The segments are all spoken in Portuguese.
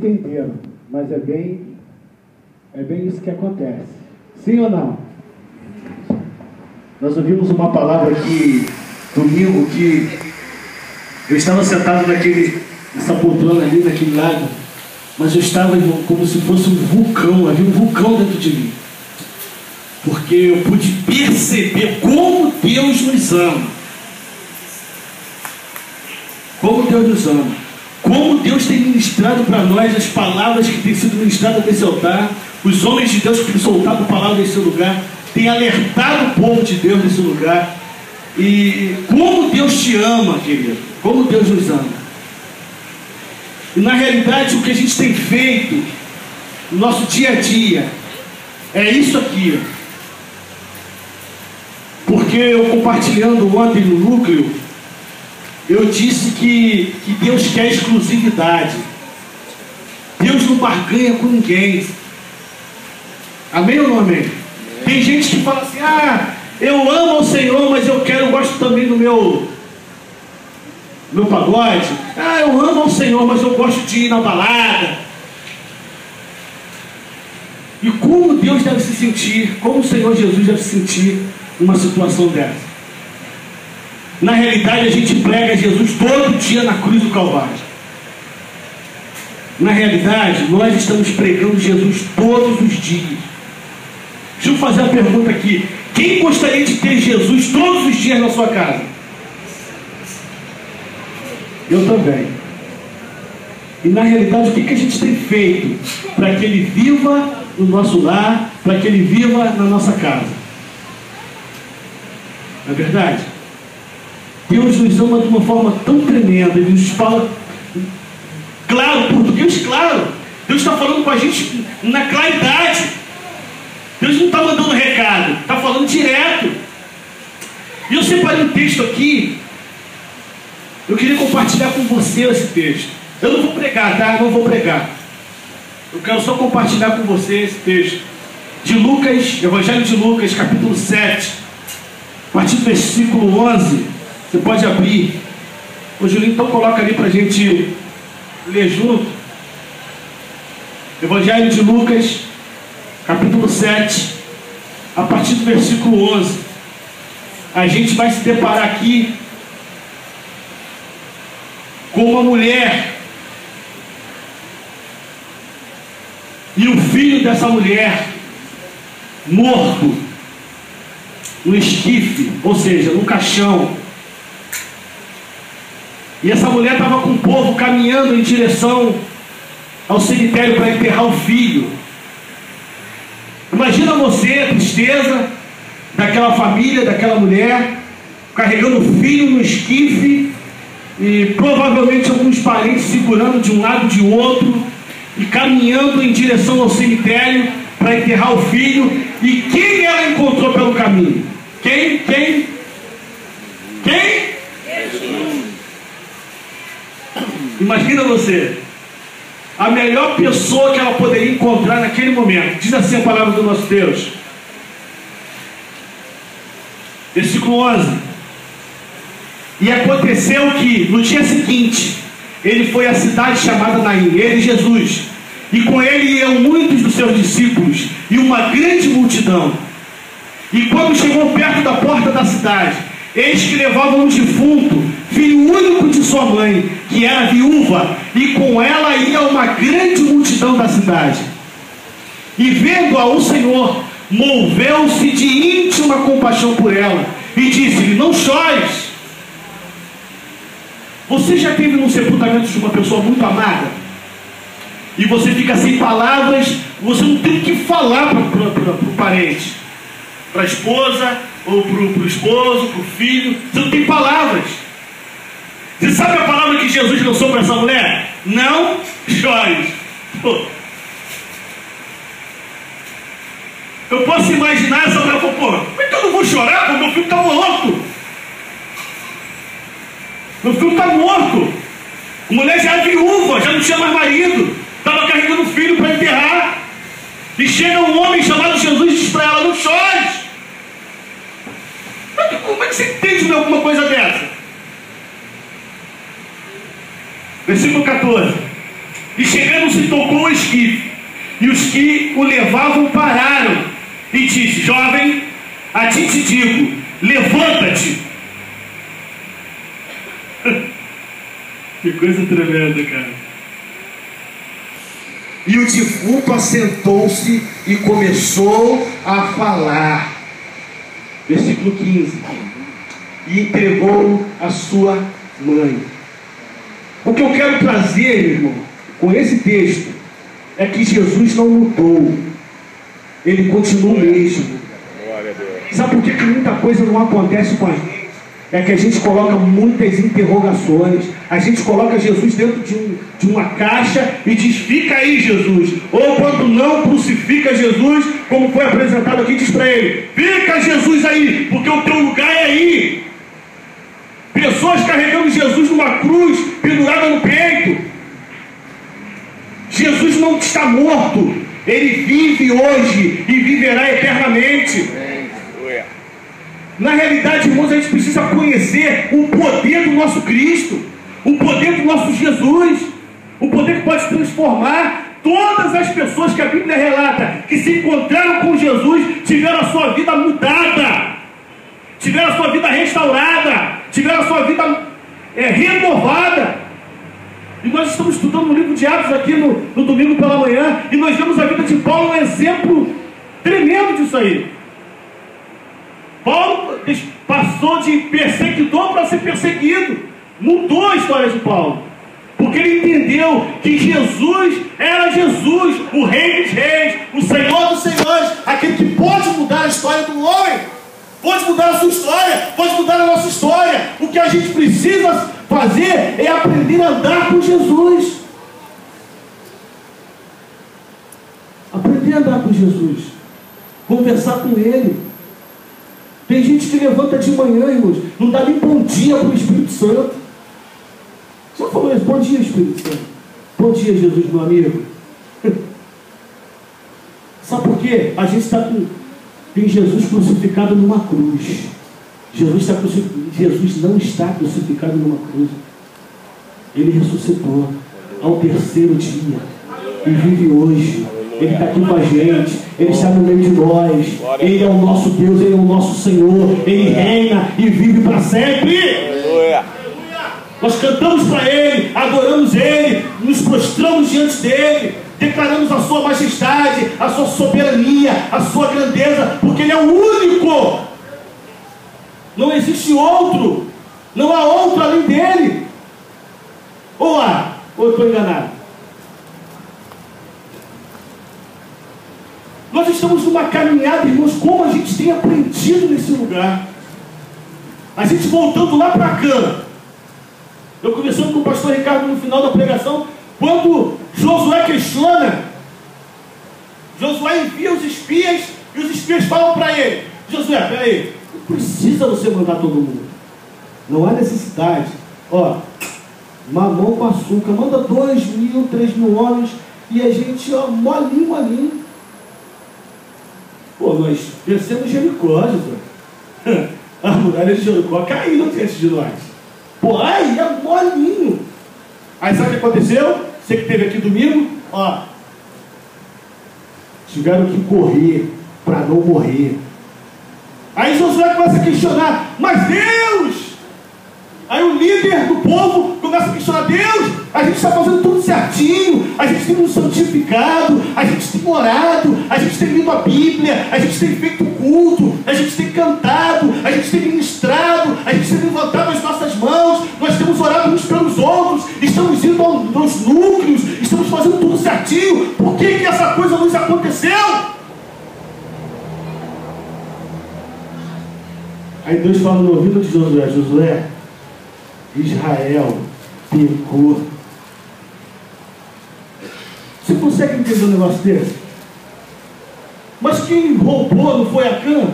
entenderam, mas é bem isso que acontece. Sim ou não? Nós ouvimos uma palavra aqui domingo que eu estava sentado nessa poltrona ali, naquele lado, mas eu estava, irmão, como se fosse um vulcão, havia um vulcão dentro de mim. Porque eu pude perceber como Deus nos ama. Como Deus nos ama. Como Deus tem ministrado para nós as palavras que têm sido ministradas nesse altar. Os homens de Deus que têm soltado a palavra nesse lugar. Têm alertado o povo de Deus nesse lugar. E como Deus te ama, querido. Como Deus nos ama. E na realidade o que a gente tem feito no nosso dia a dia é isso aqui. Porque eu compartilhando ontem no núcleo, eu disse que Deus quer exclusividade. Deus não barganha com ninguém. Amém ou não amém? Tem gente que fala assim, eu amo o Senhor, mas eu gosto também do meu pagode. Eu amo o Senhor, mas eu gosto de ir na balada. E como Deus deve se sentir, como o Senhor Jesus deve se sentir numa situação dessa? Na realidade a gente prega Jesus todo dia na cruz do Calvário. Na realidade nós estamos pregando Jesus todos os dias. Deixa eu fazer a pergunta aqui: quem gostaria de ter Jesus todos os dias na sua casa? Eu também. E na realidade o que a gente tem feito para que Ele viva no nosso lar, para que Ele viva na nossa casa? Não é verdade? Deus nos ama de uma forma tão tremenda. Ele nos fala claro, português claro. Deus está falando com a gente na claridade. Deus não está mandando recado, está falando direto. E eu separei um texto aqui. Eu queria compartilhar com você esse texto. Eu não vou pregar, tá? Não vou pregar. Eu quero só compartilhar com você esse texto de Lucas, Evangelho de Lucas, capítulo 7, a partir do versículo 11. Você pode abrir. Ô Julinho, então coloca ali para a gente ler junto. Evangelho de Lucas, capítulo 7, a partir do versículo 11. A gente vai se deparar aqui com uma mulher e o filho dessa mulher morto no esquife, ou seja, no caixão. E essa mulher estava com o povo caminhando em direção ao cemitério para enterrar o filho. Imagina você, a tristeza daquela família, daquela mulher, carregando o filho no esquife, e provavelmente alguns parentes segurando de um lado e de outro, e caminhando em direção ao cemitério para enterrar o filho. E quem ela encontrou pelo caminho? Quem? Jesus. Imagina você, a melhor pessoa que ela poderia encontrar naquele momento. Diz assim a palavra do nosso Deus, versículo 11: e aconteceu que no dia seguinte ele foi à cidade chamada Naim, ele, Jesus, e com ele iam muitos dos seus discípulos e uma grande multidão. E quando chegou perto da porta da cidade, eis que levavam um defunto, filho único de sua mãe, que era viúva, e com ela ia uma grande multidão da cidade. E vendo-a o Senhor, moveu-se de íntima compaixão por ela, e disse-lhe: não chores. Você já esteve num sepultamento de uma pessoa muito amada? E você fica sem palavras, você não tem o que falar para o parente, para a esposa, ou para o esposo, para o filho. Você não tem palavras. Você sabe a palavra que Jesus lançou para essa mulher? Não chores. Eu posso imaginar essa mulher falou: como é que eu não vou chorar? Porque meu filho está morto. Meu filho está morto. A mulher já era viúva, já não tinha mais marido, estava carregando o filho para enterrar. E chega um homem chamado Jesus e diz para ela: não chores. Como é que você entende de alguma coisa dessa? Versículo 14: e chegando se tocou o esquife, e os que o levavam pararam, e disse: jovem, a ti te digo, levanta-te. Que coisa tremenda, cara. E o defunto assentou-se e começou a falar. Versículo 15. E entregou a sua mãe. O que eu quero trazer, meu irmão, com esse texto, é que Jesus não mudou. Ele continua o mesmo. Sabe por que muita coisa não acontece com a gente? É que a gente coloca muitas interrogações. A gente coloca Jesus dentro de uma caixa e diz: fica aí, Jesus. Ou quando não crucifica Jesus, como foi apresentado aqui, diz para ele: fica, Jesus, aí, porque o teu lugar é aí. Pessoas carregando Jesus numa cruz, pendurada no peito. Jesus não está morto. Ele vive hoje e viverá eternamente. Na realidade, irmãos, a gente precisa conhecer o poder do nosso Cristo, o poder do nosso Jesus, o poder que pode transformar todas as pessoas que a Bíblia relata, que se encontraram com Jesus, tiveram a sua vida mudada, tiveram a sua vida restaurada, tiveram a sua vida renovada. E nós estamos estudando o livro de Atos aqui no domingo pela manhã, e nós vemos a vida de Paulo, um exemplo tremendo disso aí. Paulo passou de perseguidor para ser perseguido. Mudou a história de Paulo, porque ele entendeu que Jesus era Jesus, o Rei dos Reis, o Senhor dos Senhores, aquele que pode mudar a história do homem, pode mudar a sua história, pode mudar a nossa história. O que a gente precisa fazer é aprender a andar com Jesus. Aprender a andar com Jesus, conversar com Ele. Tem gente que levanta de manhã, irmãos, não dá nem bom dia para o Espírito Santo. Já falou isso? Bom dia, Espírito Santo. Bom dia, Jesus, meu amigo. Sabe por quê? A gente está tem Jesus crucificado numa cruz. Jesus não está crucificado numa cruz. Ele ressuscitou ao terceiro dia e vive hoje. Ele está aqui com a gente, Ele está no meio de nós, Ele é o nosso Deus, Ele é o nosso Senhor, Ele reina e vive para sempre. Nós cantamos para Ele, adoramos Ele, nos prostramos diante dEle, declaramos a sua majestade, a sua soberania, a sua grandeza, porque Ele é o único. Não existe outro, não há outro além dEle. Ou há? Ou eu estou enganado? Nós estamos numa caminhada, irmãos, como a gente tem aprendido nesse lugar. A gente voltando lá para cá. Eu conversando com o pastor Ricardo no final da pregação, quando Josué questiona, Josué envia os espias, e os espias falam para ele: Josué, peraí, não precisa você mandar todo mundo. Não há necessidade. Ó, mamão com açúcar, manda 2.000, 3.000 homens, e a gente, ó, molinho. Pô, nós vencemos Jericó, Jesus. A muralha de Jericó caiu diante de nós. Pô, aí é molinho. Aí sabe o que aconteceu? Você que esteve aqui domingo, ó, tiveram que correr para não morrer. Aí Josué começa a questionar: mas Deus! Aí o líder do povo começa a questionar: Deus, a gente está fazendo tudo certinho, a gente tem nos santificado, a gente tem orado, a gente tem lido a Bíblia, a gente tem feito culto, a gente tem cantado, a gente tem ministrado, a gente tem levantado as nossas mãos, nós temos orado uns pelos outros, estamos indo aos núcleos, estamos fazendo tudo certinho. Por que essa coisa nos aconteceu? Aí Deus fala no ouvido de Josué: Josué, Israel pecou. Você consegue entender um negócio desse? Mas quem roubou não foi Acã?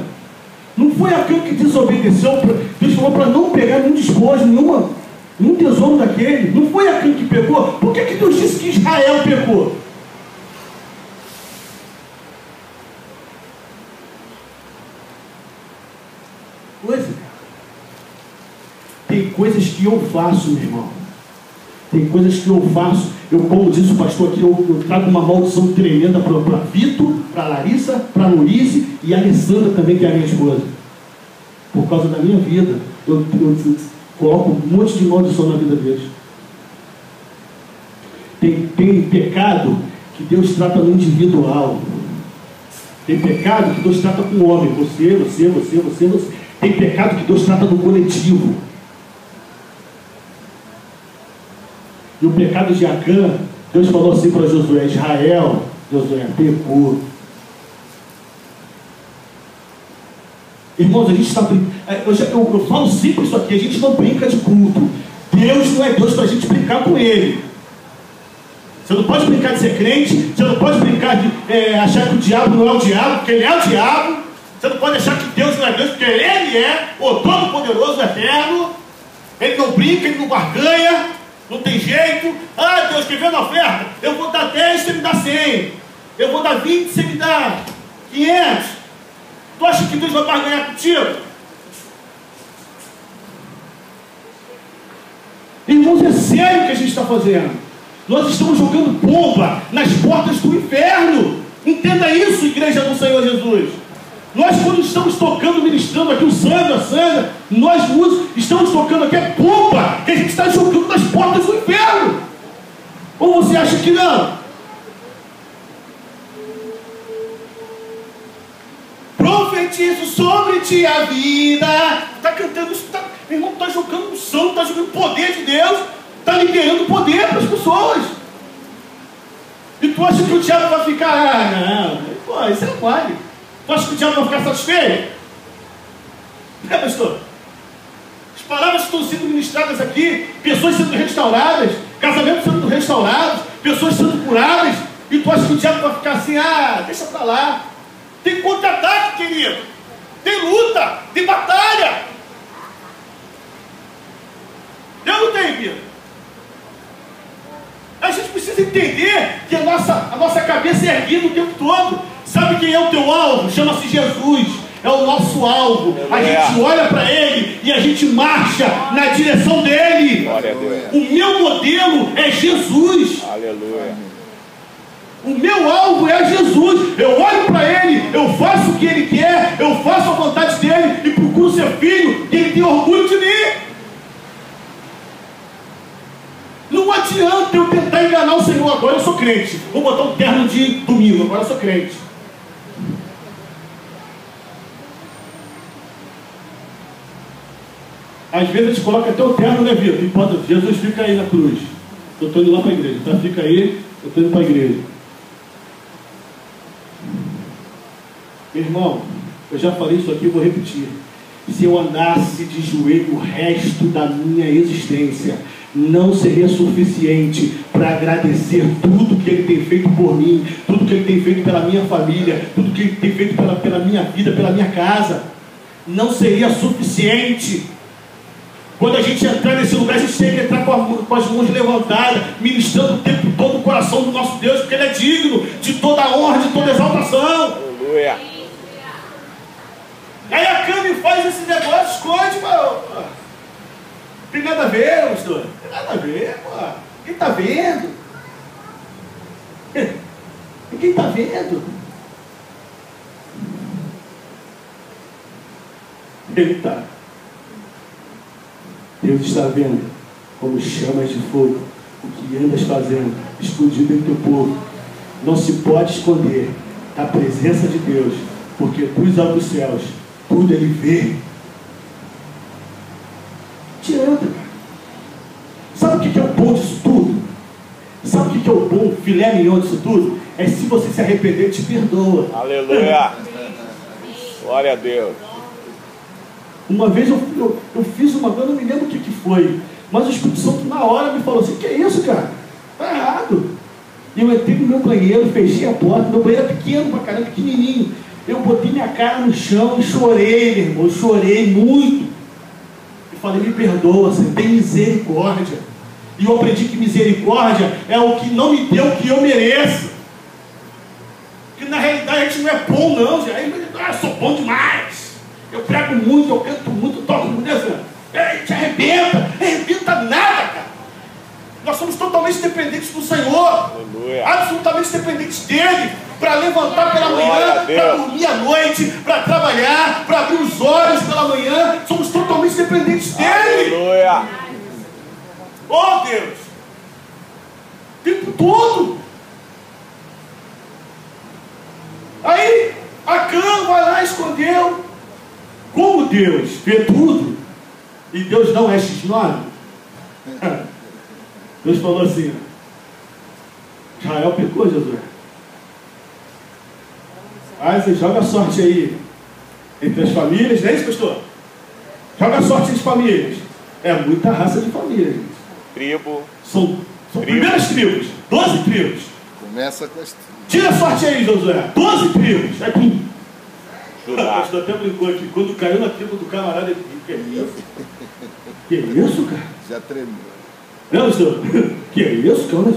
Não foi Acã que desobedeceu? Deus falou para não pegar nenhum despojo, nenhum tesouro daquele. Não foi Acã que pecou? Por que Deus disse que Israel pecou? Tem coisas que eu faço, meu irmão. Tem coisas que eu faço como disse o pastor aqui, eu trago uma maldição tremenda para Vitor, para Larissa, para Luíse e a Alessandra também, que é a minha esposa. Por causa da minha vida, eu coloco um monte de maldição na vida deles. Tem pecado que Deus trata no individual. Tem pecado que Deus trata com o homem. Você. Tem pecado que Deus trata no coletivo. E o pecado de Acã, Deus falou assim para Josué: Israel, Josué, pecou. Irmãos, a gente está brincando. Eu falo sempre isso aqui: a gente não brinca de culto. Deus não é Deus para a gente brincar com Ele. Você não pode brincar de ser crente. Você não pode brincar de achar que o diabo não é o diabo, porque ele é o diabo. Você não pode achar que Deus não é Deus, porque Ele é o Todo-Poderoso, Eterno. Ele não brinca, Ele não barganha. Não tem jeito. Ah, Deus, quer ver na oferta? Eu vou dar 10, você me dá 100. Eu vou dar 20, você me dá 500. Tu acha que Deus vai barganhar contigo? Irmãos, é sério o que a gente está fazendo. Nós estamos jogando bomba nas portas do inferno. Entenda isso, igreja do Senhor Jesus. Nós, quando estamos tocando, ministrando aqui o Sandra, nós estamos tocando aqui a bomba que a gente está jogando nas portas do inferno. Ou você acha que não? Profetizo sobre ti a vida. Está cantando isso, meu irmão, está jogando unção, está jogando o poder de Deus, está liberando poder para as pessoas. E tu acha que o diabo vai ficar, não, pô, isso não vale. Tu acha que o diabo vai ficar satisfeito? É, pastor? As palavras que estão sendo ministradas aqui, pessoas sendo restauradas, casamentos sendo restaurados, pessoas sendo curadas, e tu acha que o diabo vai ficar assim, deixa pra lá. Tem contra-ataque, querido. Tem luta, tem batalha. Eu não tenho, filho. A gente precisa entender que a nossa cabeça é erguida o tempo todo. Sabe quem é o teu alvo? Chama-se Jesus. É o nosso alvo. A gente olha para Ele e a gente marcha na direção dEle. O meu modelo é Jesus. Aleluia. O meu alvo é Jesus. Eu olho para Ele, eu faço o que Ele quer, eu faço a vontade dEle e procuro ser filho, e Ele tem orgulho de mim. Não adianta eu tentar enganar o Senhor. Agora eu sou crente. Vou botar um terno de domingo. Agora eu sou crente. Às vezes a gente coloca até o terno, né, Vitor? Jesus fica aí na cruz. Eu estou indo lá para a igreja. Tá? Fica aí, eu estou indo para a igreja. Meu irmão, eu já falei isso aqui, vou repetir. Se eu andasse de joelho o resto da minha existência, não seria suficiente para agradecer tudo que Ele tem feito por mim, tudo que Ele tem feito pela minha família, tudo que Ele tem feito pela minha vida, pela minha casa. Não seria suficiente. Quando a gente entrar nesse lugar, a gente tem que entrar com as mãos levantadas, ministrando o tempo todo o coração do nosso Deus, porque Ele é digno de toda honra, de toda exaltação. Aleluia. Aí a Cami faz esse negócio, esconde, pô. Tem nada a ver, pastor. Tem nada a ver, pô. Quem está vendo? Quem está vendo? Ele está. Deus está vendo como chamas de fogo o que andas fazendo, escondido entre o povo. Não se pode esconder da presença de Deus, porque dos altos céus tudo Ele vê. Te anda, cara. Sabe o que é o bom disso tudo? Sabe o que é o bom filé mignon disso tudo? É se você se arrepender, Ele te perdoa. Aleluia. Glória a Deus. Uma vez eu fiz uma coisa, eu não me lembro o que foi, mas o Espírito Santo na hora me falou assim: que é isso, cara? Tá errado. E eu entrei no meu banheiro, fechei a porta. Meu banheiro é pequeno pra caramba, pequenininho. Eu botei minha cara no chão e chorei, meu irmão. Eu chorei muito. E falei: me perdoa, você tem misericórdia. E eu aprendi que misericórdia é o que não me deu o que eu mereço. Que na realidade a gente não é bom, não. Eu sou bom demais. Eu prego muito, eu canto muito, eu toco muito. Te arrebenta nada, cara. Nós somos totalmente dependentes do Senhor. Aleluia. Absolutamente dependentes dele. Para levantar pela manhã, para dormir à noite, para trabalhar, para abrir os olhos pela manhã. Somos totalmente dependentes dele. Aleluia. Oh Deus! O tempo todo. Aí Acã vai lá e escondeu. Como Deus vê tudo, e Deus não é X9, Deus falou assim: Israel pecou, Josué. Aí você joga a sorte aí entre as famílias, não é isso, pastor? Joga a sorte entre as famílias. É muita raça de família, gente. Tribo. São primeiras tribos, 12 tribos. Começa com as... Tira a sorte aí, Josué. 12 tribos. Aí, pum. O Judá. pastor até brincou aqui. Quando caiu na tribo do camarada, ele disse: que é isso? Que é isso, cara? Já tremeu. Não, pastor? Que é isso, cara?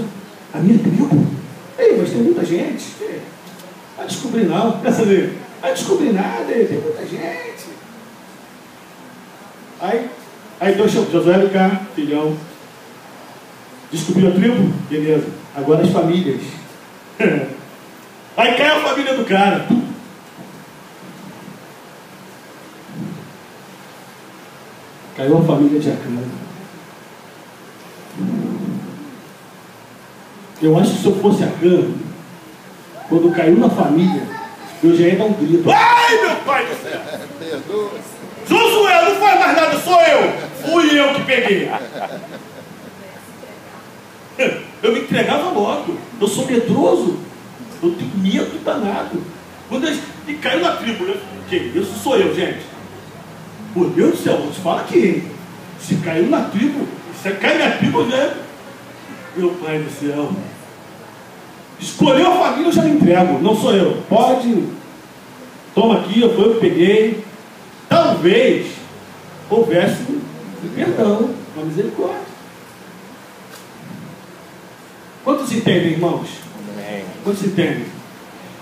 A minha tribo? Ei, mas tem muita gente. Vai descobrir não. Quer saber? Vai descobrir nada. Tem muita gente. Aí Deus chamou Josué, vem cá, filhão. Descobriu a tribo? Beleza. Agora as famílias. Aí cai a família do cara. Caiu a família de Acã. Eu acho que se eu fosse Acã, quando caiu na família, eu já ia dar um grito: ai, meu pai do céu! Perdoa. Josué, não faz mais nada, sou eu! Fui eu que peguei. Eu me entregava logo. Eu sou medroso. Eu tenho medo danado. Quando ele caiu na tribo, né? Que isso sou eu, gente. Por Deus do céu, vou te falar aqui. Se caiu na tribo, se cai na tribo, né? Meu pai do céu. Escolheu a família, eu já me entrego. Não sou eu. Pode. Toma aqui, foi eu que peguei. Talvez houvesse um perdão, uma misericórdia. Quantos entendem, irmãos? Amém. Quantos entendem?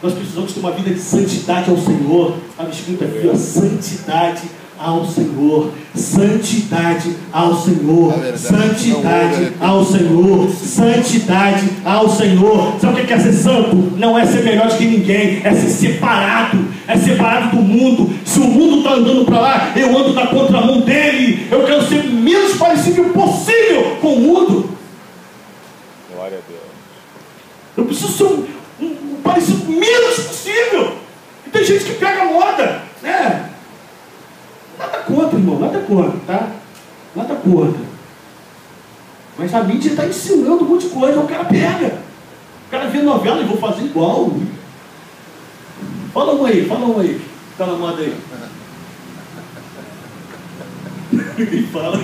Nós precisamos ter uma vida de santidade ao Senhor. Está escrito aqui, ó, santidade ao Senhor, santidade ao Senhor, santidade ao Senhor, santidade ao Senhor. Sabe o que é ser santo? Não é ser melhor do que ninguém, é ser separado do mundo. Se o mundo está andando para lá, eu ando na contramão dele. Eu quero ser o menos parecido possível com o mundo. Glória a Deus. Eu preciso ser um parecido menos possível. E tem gente que pega a moda, né? Nada contra, irmão, nada contra, tá? Nada contra. Mas a mídia está ensinando um monte de coisa, o cara pega. O cara vê novela e vou fazer igual. Fala um aí, tá na moda aí. Ninguém fala.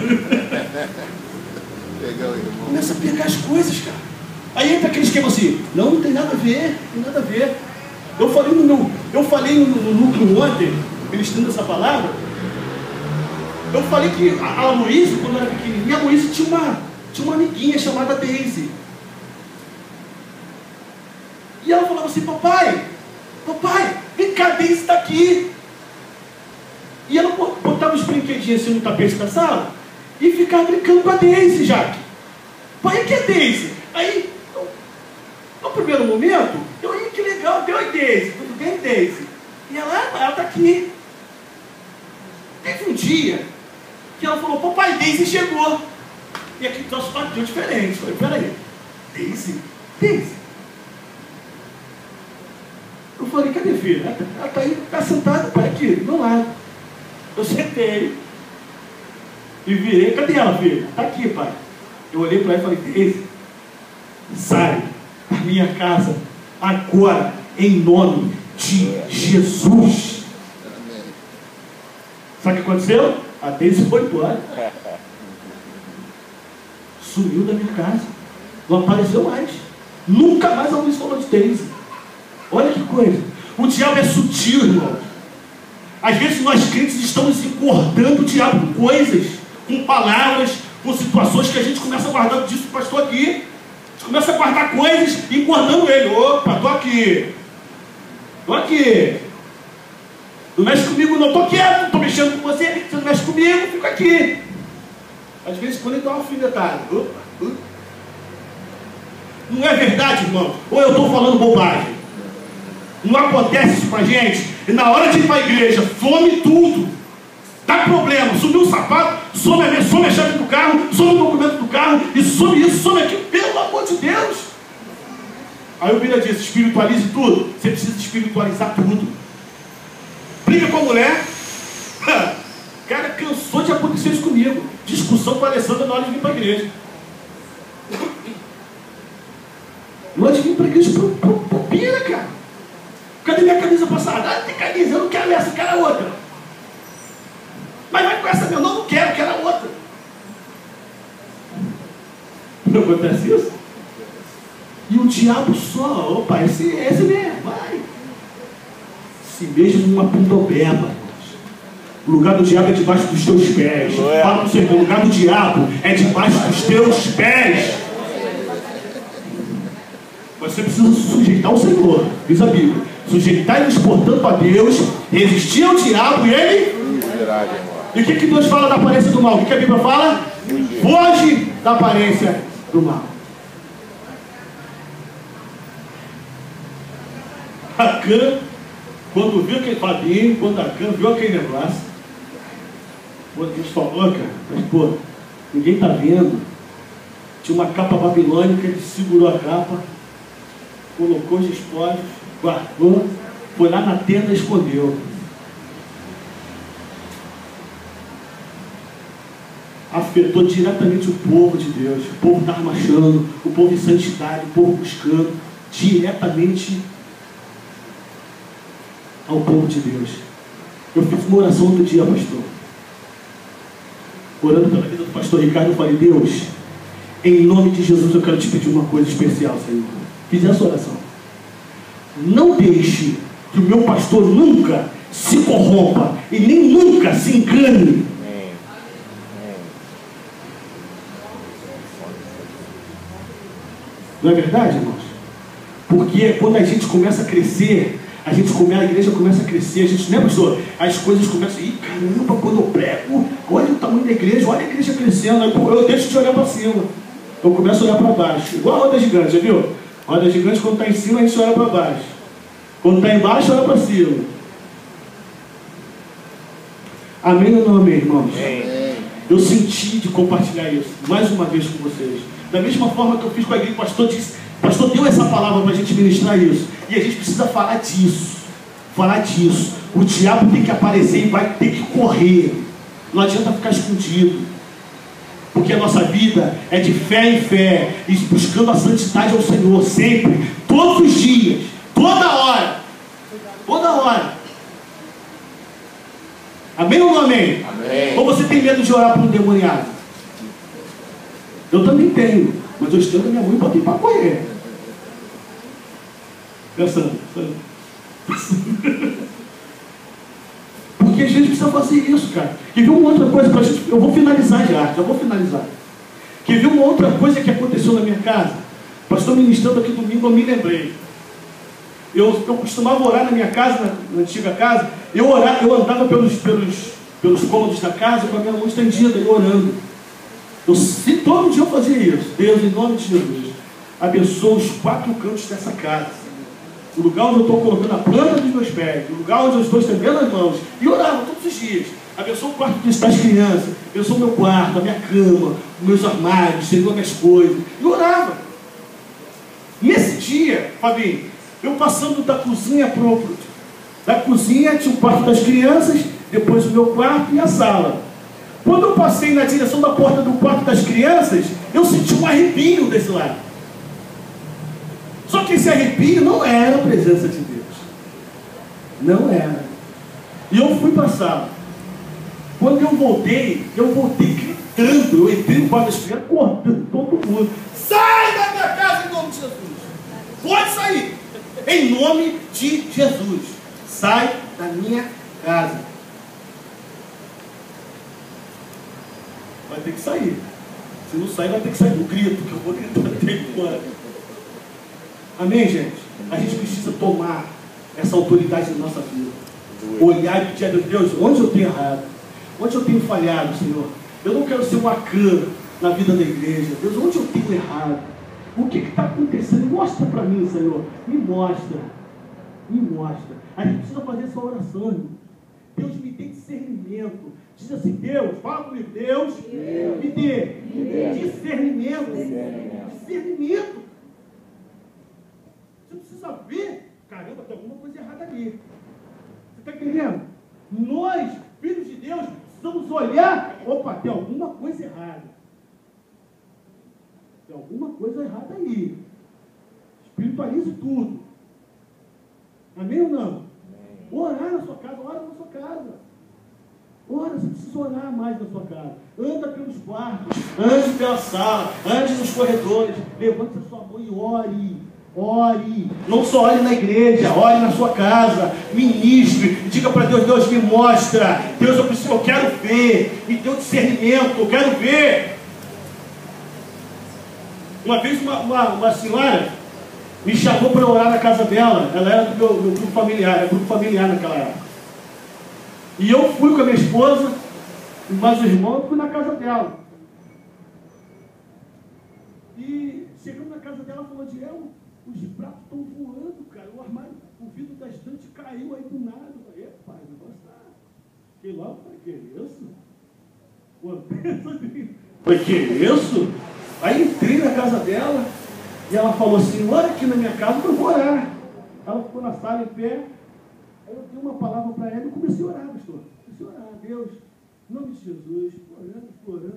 Pegar o irmão. Começa a pegar as coisas, cara. Aí entra aquele esquema assim: não tem nada a ver, tem nada a ver. Eu falei no núcleo ontem, ministrando essa palavra. Eu falei que a Luísa, quando era pequenininha, a Luísa tinha uma amiguinha chamada Daisy. E ela falava assim: papai, vem cá, Daisy está aqui. E ela botava os brinquedinhos assim no tapete da sala e ficava brincando com a Daisy, Jaque. Pai, que é Daisy? Aí, no primeiro momento, que legal, oi Daisy, tudo bem, Daisy? E ela está aqui. Teve um dia que ela falou: papai, Daisy chegou. E aqui o nosso bateu diferente. Eu falei: peraí, Daisy? Eu falei: cadê, filha? Ela está aí, está sentada, pai, aqui, do meu lado. Eu sentei e virei: cadê ela, filha? Está aqui, pai. Eu olhei para ela e falei: Daisy, sai da minha casa agora, em nome de Jesus. Sabe o que aconteceu? A Daisy foi embora. Sumiu da minha casa. Não apareceu mais. Nunca mais alguém falou de Daisy. Olha que coisa. O diabo é sutil, irmão. Às vezes nós crentes estamos encordando o diabo com coisas, com palavras, com situações que a gente começa a guardar disso, pastor, aqui. A gente começa a guardar coisas e encordando ele. Opa, estou aqui. Não mexe comigo não, estou quieto, estou mexendo com você não mexe comigo, fico aqui. Às vezes quando ele dá uma alfinetada, Não é verdade, irmão? Ou eu estou falando bobagem? Não acontece isso com a gente? E na hora de ir para a igreja, some tudo. Dá problema, sumiu o sapato, some a chave do carro, some o documento do carro, e some isso, some aquilo, pelo amor de Deus. Aí o Bíblia diz, espiritualize tudo. Você precisa espiritualizar tudo. Briga com a mulher. Cara, cansou de acontecer isso comigo. Discussão com a Alessandra na hora de vir para a igreja. Na hora de vir para a igreja, pira, cara. Cadê minha camisa passada? Ah, tem camisa, eu não quero essa, eu quero a outra. Mas vai com essa mesmo. Não quero a outra. Não acontece isso? E o diabo só, opa, esse mesmo, vai. Se mesmo numa pundobeba. O lugar do diabo é debaixo dos teus pés. Fala para o seu irmão, o lugar do diabo é debaixo dos teus pés. Você precisa se sujeitar ao Senhor, diz a Bíblia. Sujeitai-vos, portanto, a Deus, resistir ao diabo e ele... E o que Deus fala da aparência do mal? O que a Bíblia fala? Foge da aparência do mal. Acã, quando viu aquele Fabinho, quando Acã viu aquele negócio, pô, Deus falou, cara, mas pô, ninguém está vendo. Tinha uma capa babilônica, ele segurou a capa, colocou os espólios, guardou, foi lá na tenda e escondeu. Afetou diretamente o povo de Deus. O povo estava marchando, o povo em santidade, o povo buscando diretamente ao povo de Deus. Eu fiz uma oração outro dia, pastor. Orando pela vida do pastor Ricardo, eu falei, Deus, em nome de Jesus eu quero te pedir uma coisa especial, Senhor. Fiz essa oração. Não deixe que o meu pastor nunca se corrompa e nem nunca se engane. Não é verdade, irmãos? Porque quando a gente começa a crescer, a igreja começa a crescer, a gente, né, pastor? As coisas começam a ir, caramba, quando eu prego, olha o tamanho da igreja, olha a igreja crescendo, eu deixo de olhar para cima, eu começo a olhar para baixo, igual a roda gigante, já viu? A roda gigante, quando está em cima, a gente olha para baixo, quando está embaixo, olha para cima. Amém ou não amém, irmãos? Eu senti de compartilhar isso, mais uma vez com vocês. Da mesma forma que eu fiz com a igreja, o pastor disse, o pastor deu essa palavra para a gente ministrar isso. E a gente precisa falar disso. Falar disso. O diabo tem que aparecer e vai ter que correr. Não adianta ficar escondido. Porque a nossa vida é de fé em fé. E buscando a santidade ao Senhor sempre. Todos os dias. Toda hora. Toda hora. Amém ou não amém? Amém. Ou você tem medo de orar por um demoniado? Eu também tenho, mas eu estendo a minha mãe e botei para correr. Pensando. Porque a gente precisa fazer isso, cara. E viu uma outra coisa para a gente. Eu vou finalizar já vou finalizar. Que viu uma outra coisa que aconteceu na minha casa. Pastor ministrando aqui domingo, eu me lembrei. Eu costumava orar na minha casa, na antiga casa. Eu andava pelos cômodos da casa com a minha mão estendida e orando. Todo dia eu fazia isso. Deus, em nome de Jesus, abençoa os 4 cantos dessa casa. O lugar onde eu estou colocando a planta dos meus pés, o lugar onde eu estou estendendo as mãos. E orava todos os dias. Abençoa o quarto das crianças, abençoa o meu quarto, a minha cama, os meus armários, Senhor, minhas coisas. E orava. Nesse dia, Fabinho, eu passando da cozinha da cozinha tinha o quarto das crianças, depois o meu quarto e a sala. Quando eu passei na direção da porta do quarto das crianças, eu senti um arrepio desse lado. Só que esse arrepio não era a presença de Deus. Não era. E eu fui para a sala. Quando eu voltei gritando. Eu entrei no quarto das crianças, acordando todo mundo. Sai da minha casa em nome de Jesus. Pode sair. Em nome de Jesus. Sai da minha casa. Vai ter que sair. Se não sair, vai ter que sair do grito, que eu vou gritar até embora. Amém, gente? A gente precisa tomar essa autoridade na nossa vida. Olhar e pedir a Deus, onde eu tenho errado? Onde eu tenho falhado, Senhor? Eu não quero ser um Acã na vida da igreja. Deus, onde eu tenho errado? O que está acontecendo? Mostra para mim, Senhor. Me mostra. Me mostra. A gente precisa fazer essa oração, irmão. Deus me dê discernimento. Diz assim, Deus, fala comigo, Deus me dê discernimento. Discernimento. Você precisa ver, caramba, tem alguma coisa errada ali. Você está entendendo? Nós, filhos de Deus, precisamos olhar, opa, tem alguma coisa errada. Tem alguma coisa errada aí. Espiritualize tudo. Amém ou não? Orar na sua casa, ora na sua casa. Ora, você precisa orar mais na sua casa. Anda pelos quartos, ande pela sala, ande nos corredores. Levante a sua mão e ore. Ore. Não só ore na igreja, ore na sua casa. Ministre. Diga para Deus, Deus me mostra. Deus, eu quero ver. Me dê um discernimento, eu quero ver. Uma vez uma senhora me chamou para orar na casa dela. Ela era do meu grupo familiar, era grupo familiar naquela época. E eu fui com a minha esposa, mas o irmão, eu fui na casa dela. E chegamos na casa dela, falou, Diel, os pratos estão voando, cara. O armário, o vidro da estante caiu aí do nada. Eu falei, pai, o negócio tá. Fiquei logo, falei, que isso? Falei, que isso? Aí entrei na casa dela e ela falou assim, ora aqui na minha casa que eu vou orar. Ela ficou na sala em pé. Aí eu dei uma palavra para ela e comecei a orar, pastor. Comecei a orar, Deus, em nome de Jesus, orando.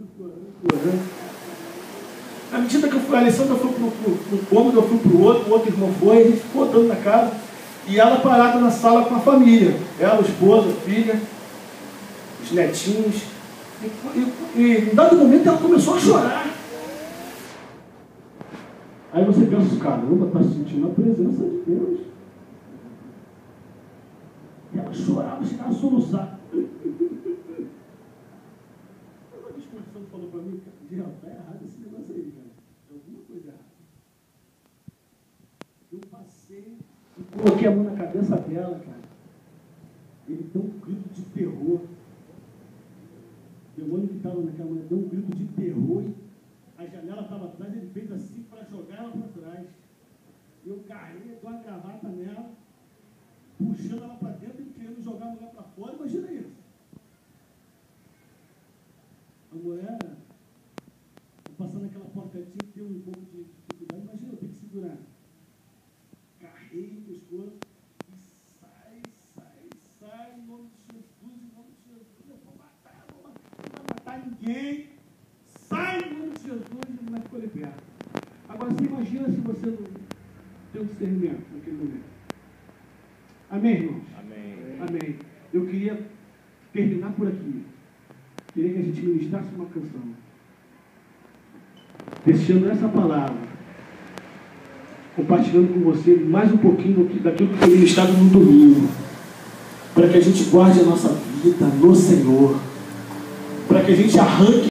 À medida que a Alessandra foi para um cômodo, eu fui para o outro irmão foi, a gente ficou andando na casa, e ela parada na sala com a família. Ela, a esposa, a filha, os netinhos. E em dado momento ela começou a chorar. Aí você pensa, caramba, está sentindo a presença de Deus. E ela chorava, chegava a soluçar. A Espírito Santo falou para mim, Diel, está errado esse negócio aí, cara. Tem alguma coisa errada. Eu passei e coloquei a mão na cabeça dela, cara. Ele deu um grito de terror. O demônio que estava naquela mulher deu um grito de terror. A janela estava atrás, ele fez assim para jogar ela para trás. Eu carreguei, dou uma gravata nela, puxando ela para dentro e querendo jogar a mulher para fora. Imagina isso. A mulher, passando aquela porcaria, tem um pouco de dificuldade. Imagina, eu tenho que segurar. Carrei o pescoço e sai, em nome de Jesus, Eu vou matar, não vai matar ninguém. Sai em nome de Jesus e não ficou liberto. Agora você imagina se você não tem um discernimento naquele momento. Amém, irmãos? Amém. Eu queria terminar por aqui. Queria que a gente ministrasse uma canção. Deixando essa palavra, compartilhando com você mais um pouquinho daquilo que foi ministrado no domingo, para que a gente guarde a nossa vida no Senhor, para que a gente arranque